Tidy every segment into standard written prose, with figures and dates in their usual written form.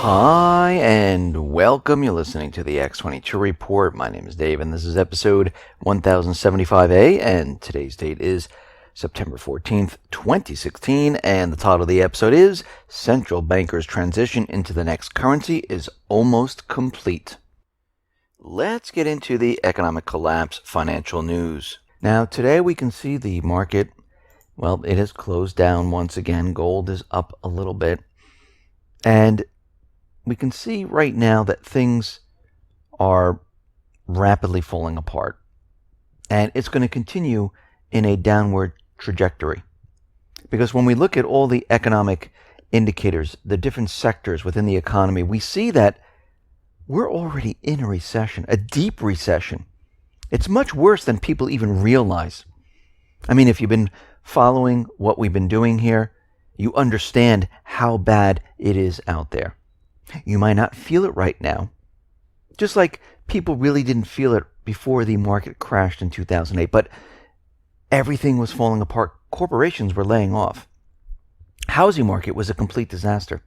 Hi, and welcome. You're listening to the X22 Report. My name is Dave, and this is episode 1075A, and today's date is September 14th, 2016, and the title of the episode is Central Bankers' Transition into the Next Currency is Almost Complete. Let's get into the economic collapse financial news. Now, today we can see the market, well, it has closed down once again. Gold is up a little bit, and we can see right now that things are rapidly falling apart. And it's going to continue in a downward trajectory. Because when we look at all the economic indicators, the different sectors within the economy, we see that we're already in a recession, a deep recession. It's much worse than people even realize. I mean, if you've been following what we've been doing here, you understand how bad it is out there. You might not feel it right now, just like people really didn't feel it before the market crashed in 2008, but everything was falling apart. Corporations were laying off. Housing market was a complete disaster.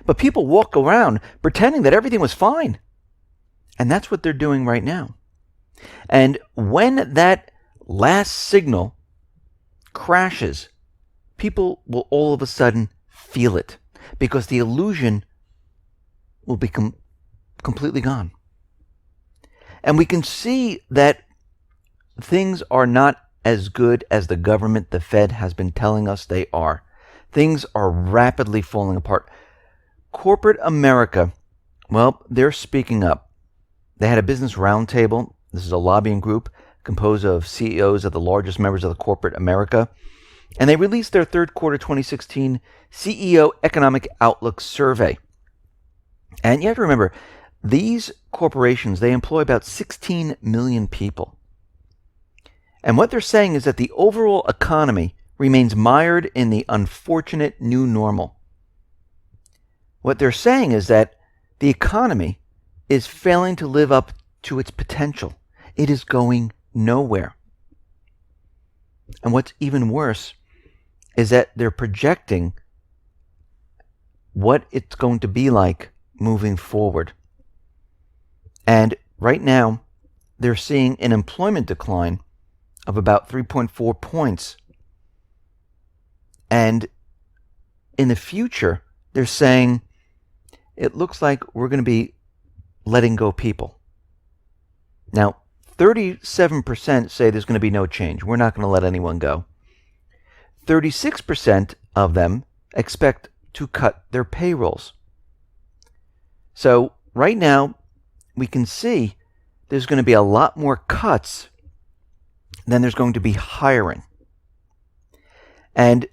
But people walk around pretending that everything was fine. And that's what they're doing right now. And when that last signal crashes, people will all of a sudden feel it, because the illusion will become completely gone. And we can see that things are not as good as the government, the Fed, has been telling us they are. Things are rapidly falling apart. Corporate America, well, they're speaking up. They had a business roundtable. This is a lobbying group composed of CEOs of the largest members of the corporate America. And they released their third quarter 2016 CEO Economic Outlook Survey. And you have to remember, these corporations, they employ about 16 million people. And what they're saying is that the overall economy remains mired in the unfortunate new normal. What they're saying is that the economy is failing to live up to its potential. It is going nowhere. And what's even worse is that they're projecting what it's going to be like moving forward. And right now, they're seeing an employment decline of about 3.4 points. And in the future, they're saying it looks like we're going to be letting go people. Now, 37% say there's going to be no change. We're not going to let anyone go. 36% of them expect to cut their payrolls. So right now, we can see there's going to be a lot more cuts than there's going to be hiring. And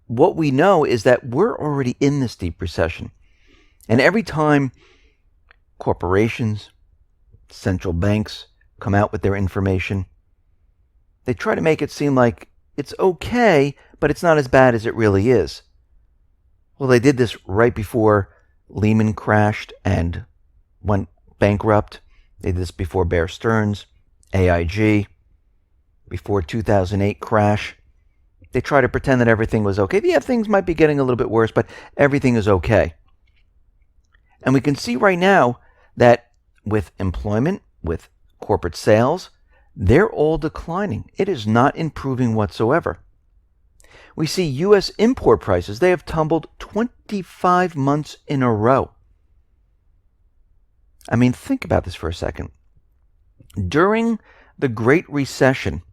what we know is that we're already in this deep recession. And every time corporations, central banks come out with their information, they try to make it seem like it's okay, but it's not as bad as it really is. Well, they did this right before Lehman crashed and went bankrupt. They did this before Bear Stearns, AIG, before 2008 crash. They try to pretend that everything was okay. Yeah, things might be getting a little bit worse, but everything is okay. And we can see right now that with employment, with corporate sales, they're all declining. It is not improving whatsoever. We see U.S. import prices. They have tumbled 25 months in a row. I mean, think about this for a second. During the Great Recession,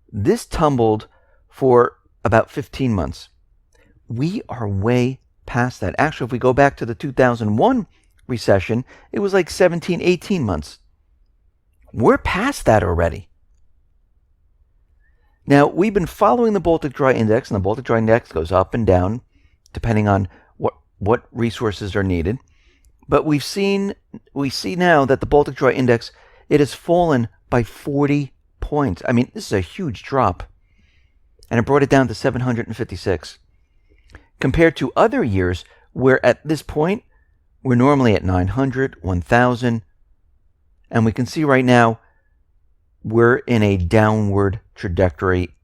this tumbled for about 15 months. We are way past that. Actually, if we go back to the 2001 recession, it was like 17, 18 months. We're past that already. Now, we've been following the Baltic Dry Index, and the Baltic Dry Index goes up and down depending on what resources are needed. But we see now that the Baltic Dry Index, it has fallen by 40 points. I mean, this is a huge drop. And it brought it down to 756. Compared to other years, where at this point, we're normally at 900, 1,000. And we can see right now, we're in a downward trajectory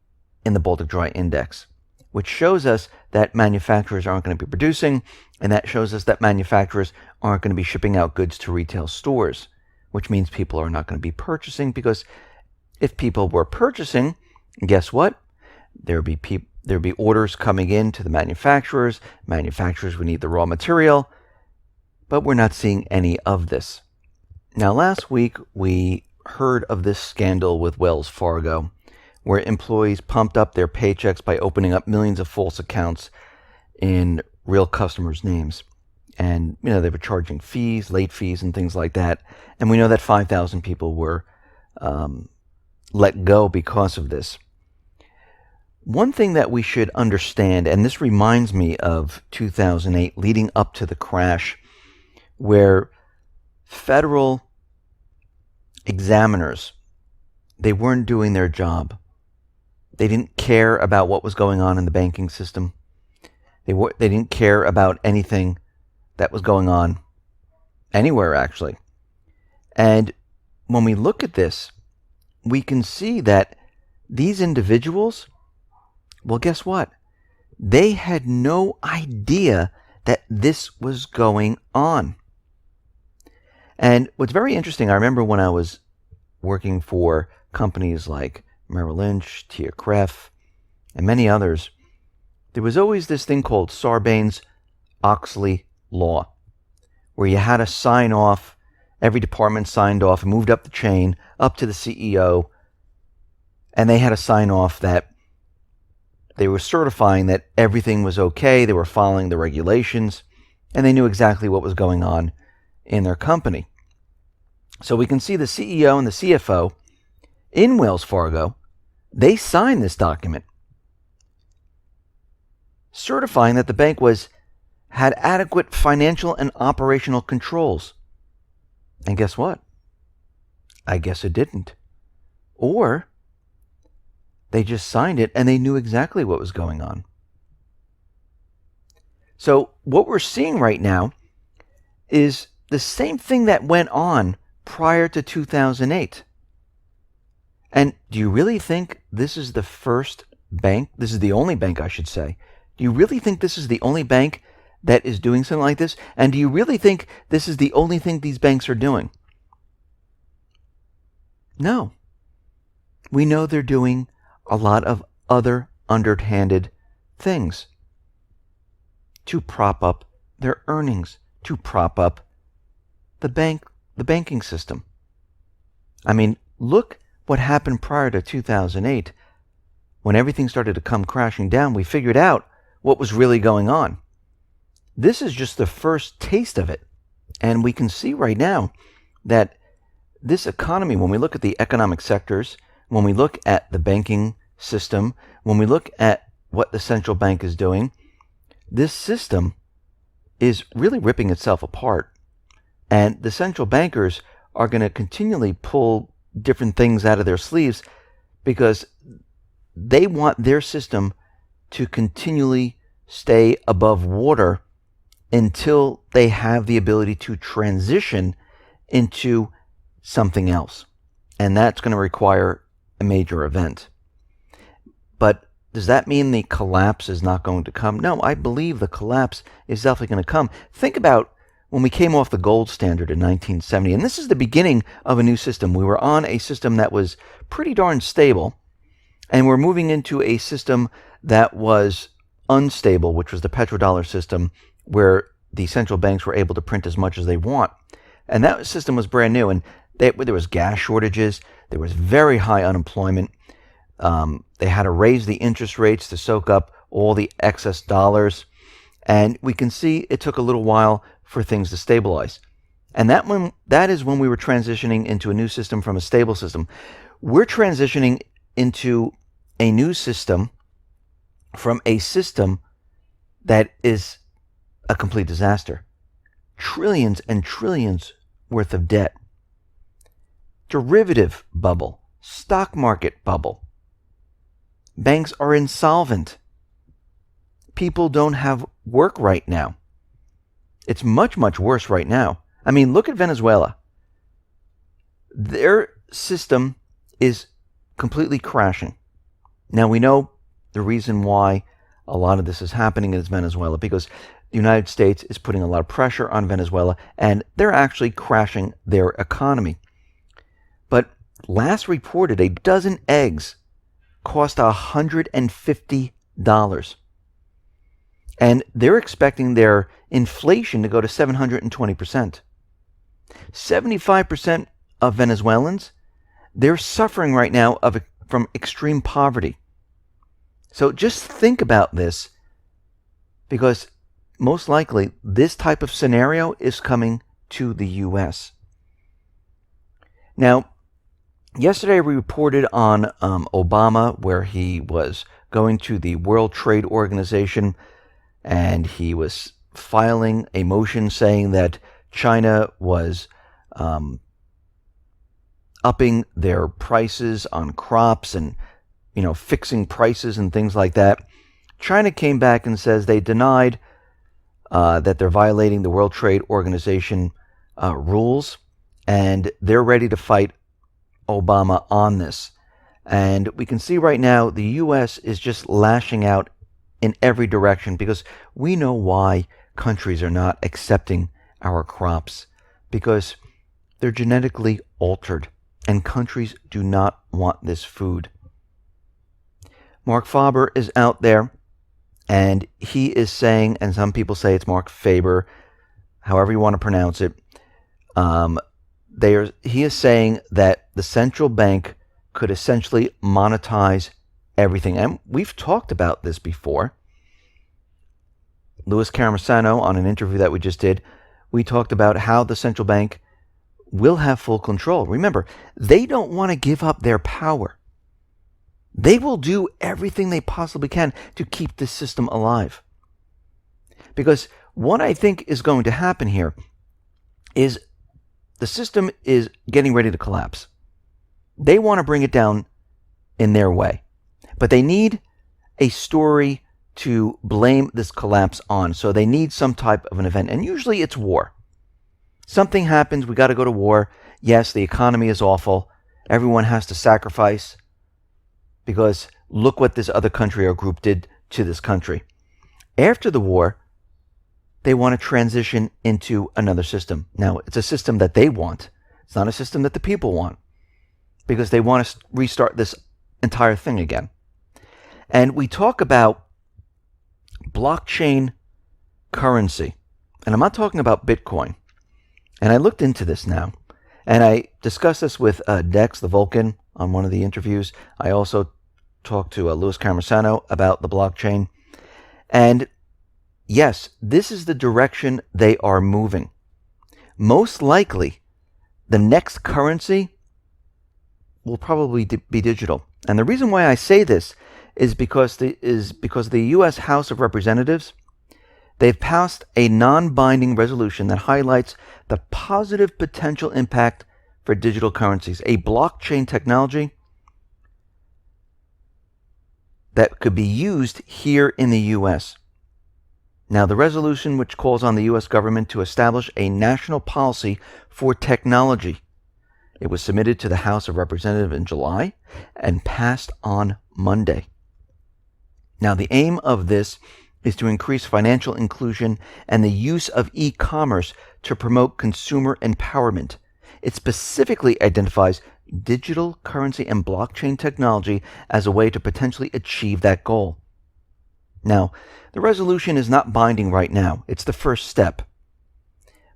in the Baltic Dry Index. which shows us that manufacturers aren't going to be producing, and that shows us that manufacturers aren't going to be shipping out goods to retail stores, which means people are not going to be purchasing, because if people were purchasing, guess what? There'd be orders coming in to the manufacturers. Manufacturers would need the raw material, but we're not seeing any of this. Now, last week we heard of this scandal with Wells Fargo, where employees pumped up their paychecks by opening up millions of false accounts in real customers' names. And, they were charging fees, late fees, and things like that. And we know that 5,000 people were let go because of this. One thing that we should understand, and this reminds me of 2008, leading up to the crash, where federal examiners, they weren't doing their job. They didn't care about what was going on in the banking system. They didn't care about anything that was going on anywhere, actually. And when we look at this, we can see that these individuals, well, guess what? They had no idea that this was going on. And what's very interesting, I remember when I was working for companies like Merrill Lynch, TIAA-CREF, and many others, there was always this thing called Sarbanes-Oxley law, where you had to sign off, every department signed off and moved up the chain, up to the CEO, and they had to sign off that they were certifying that everything was okay, they were following the regulations, and they knew exactly what was going on in their company. So we can see the CEO and the CFO in Wells Fargo, they signed this document certifying that the bank had adequate financial and operational controls. And guess what? I guess it didn't. Or they just signed it and they knew exactly what was going on. So what we're seeing right now is the same thing that went on prior to 2008. And do you really think this is the first bank? This is the only bank, I should say. Do you really think this is the only bank that is doing something like this? And do you really think this is the only thing these banks are doing? No. We know they're doing a lot of other underhanded things to prop up their earnings, to prop up the banking system. I mean, look what happened prior to 2008. When everything started to come crashing down, we figured out what was really going on. This is just the first taste of it. And we can see right now that this economy, when we look at the economic sectors, when we look at the banking system, when we look at what the central bank is doing, this system is really ripping itself apart. And the central bankers are going to continually pull different things out of their sleeves because they want their system to continually stay above water until they have the ability to transition into something else. And that's going to require a major event. But does that mean the collapse is not going to come? No, I believe the collapse is definitely going to come. Think about when we came off the gold standard in 1970, and this is the beginning of a new system. We were on a system that was pretty darn stable, and we're moving into a system that was unstable, which was the petrodollar system, where the central banks were able to print as much as they want. And that system was brand new, and there was gas shortages, there was very high unemployment. They had to raise the interest rates to soak up all the excess dollars, and we can see it took a little while for things to stabilize. And that is when we were transitioning into a new system from a stable system. We're transitioning into a new system from a system that is a complete disaster. Trillions and trillions worth of debt. Derivative bubble. Stock market bubble. Banks are insolvent. People don't have work right now. It's much, much worse right now. I mean, look at Venezuela. Their system is completely crashing. Now, we know the reason why a lot of this is happening in Venezuela because the United States is putting a lot of pressure on Venezuela, and they're actually crashing their economy. But last reported, a dozen eggs cost $150. And they're expecting their inflation to go to 720%. 75% of Venezuelans, they're suffering right now from extreme poverty. So just think about this, because most likely this type of scenario is coming to the U.S. Now, yesterday we reported on Obama, where he was going to the World Trade Organization, and he was filing a motion saying that China was upping their prices on crops and, fixing prices and things like that. China came back and says they denied that they're violating the World Trade Organization rules, and they're ready to fight Obama on this. And we can see right now the U.S. is just lashing out in every direction, because we know why countries are not accepting our crops, because they're genetically altered, and countries do not want this food. Marc Faber is out there, and he is saying, and some people say it's Marc Faber, however you want to pronounce it, he is saying that the central bank could essentially monetize everything. And we've talked about this before. Louis Caramasano, on an interview that we just did, we talked about how the central bank will have full control. Remember, they don't want to give up their power. They will do everything they possibly can to keep this system alive. Because what I think is going to happen here is the system is getting ready to collapse. They want to bring it down in their way, but they need a story to blame this collapse on. So they need some type of an event, and usually it's war. Something happens, we got to go to war. Yes, the economy is awful. Everyone has to sacrifice, because look what this other country or group did to this country. After the war, they want to transition into another system. Now, it's a system that they want. It's not a system that the people want, because they want to restart this entire thing again. And we talk about blockchain currency. And I'm not talking about Bitcoin. And I looked into this now, and I discussed this with Dex the Vulcan on one of the interviews. I also talked to Louis Caramasano about the blockchain. And yes, this is the direction they are moving. Most likely, the next currency will probably be digital. And the reason why I say this is because the U.S. House of Representatives, they've passed a non-binding resolution that highlights the positive potential impact for digital currencies, a blockchain technology that could be used here in the U.S. Now, the resolution, which calls on the U.S. government to establish a national policy for technology, it was submitted to the House of Representatives in July and passed on Monday. Now, the aim of this is to increase financial inclusion and the use of e-commerce to promote consumer empowerment. It specifically identifies digital currency and blockchain technology as a way to potentially achieve that goal. Now, the resolution is not binding right now. It's the first step.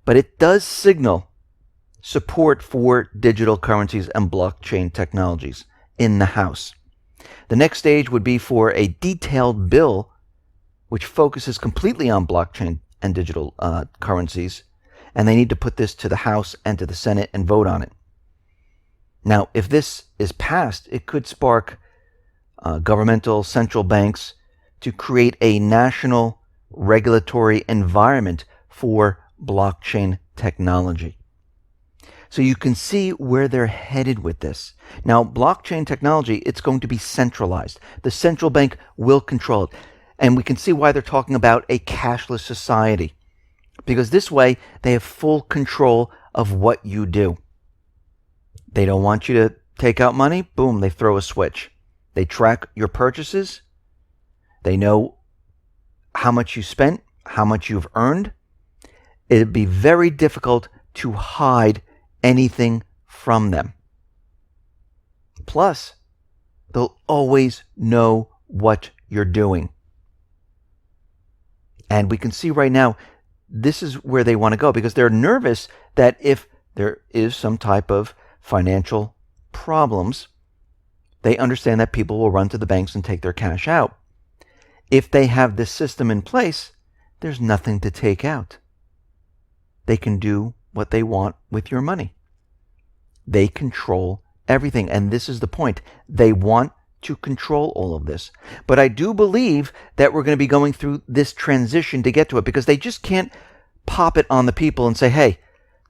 But it does signal support for digital currencies and blockchain technologies in the House. The next stage would be for a detailed bill which focuses completely on blockchain and digital currencies, and they need to put this to the House and to the Senate and vote on it. Now, if this is passed, it could spark governmental central banks to create a national regulatory environment for blockchain technology. So you can see where they're headed with this. Now, blockchain technology, it's going to be centralized. The central bank will control it. And we can see why they're talking about a cashless society, because this way they have full control of what you do. They don't want you to take out money. Boom, they throw a switch. They track your purchases. They know how much you spent, how much you've earned. It'd be very difficult to hide anything from them. Plus, they'll always know what you're doing. And we can see right now, this is where they want to go because they're nervous that if there is some type of financial problems, they understand that people will run to the banks and take their cash out. If they have this system in place, there's nothing to take out. They can do what they want with your money. They control everything. And this is the point. They want to control all of this. But I do believe that we're going to be going through this transition to get to it because they just can't pop it on the people and say, hey,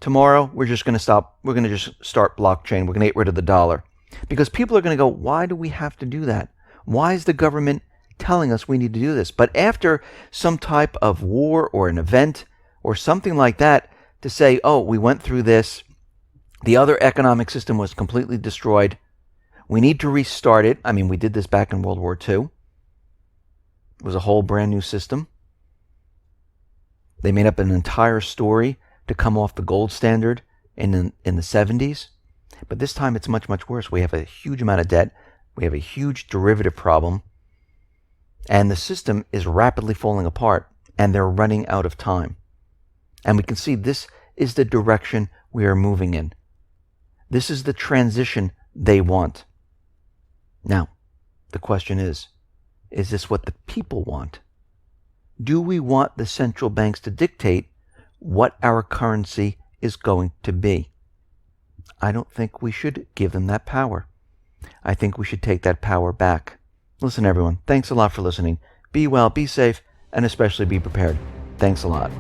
tomorrow we're just going to stop. We're going to just start blockchain. We're going to get rid of the dollar. Because people are going to go, why do we have to do that? Why is the government telling us we need to do this? But after some type of war or an event or something like that, to say, oh, we went through this, the other economic system was completely destroyed, we need to restart it. I mean, we did this back in World War II. It was a whole brand new system. They made up an entire story to come off the gold standard in the 70s. But this time it's much, much worse. We have a huge amount of debt. We have a huge derivative problem. And the system is rapidly falling apart. And they're running out of time. And we can see this is the direction we are moving in. This is the transition they want. Now, the question is this what the people want? Do we want the central banks to dictate what our currency is going to be? I don't think we should give them that power. I think we should take that power back. Listen, everyone, thanks a lot for listening. Be well, be safe, and especially be prepared. Thanks a lot.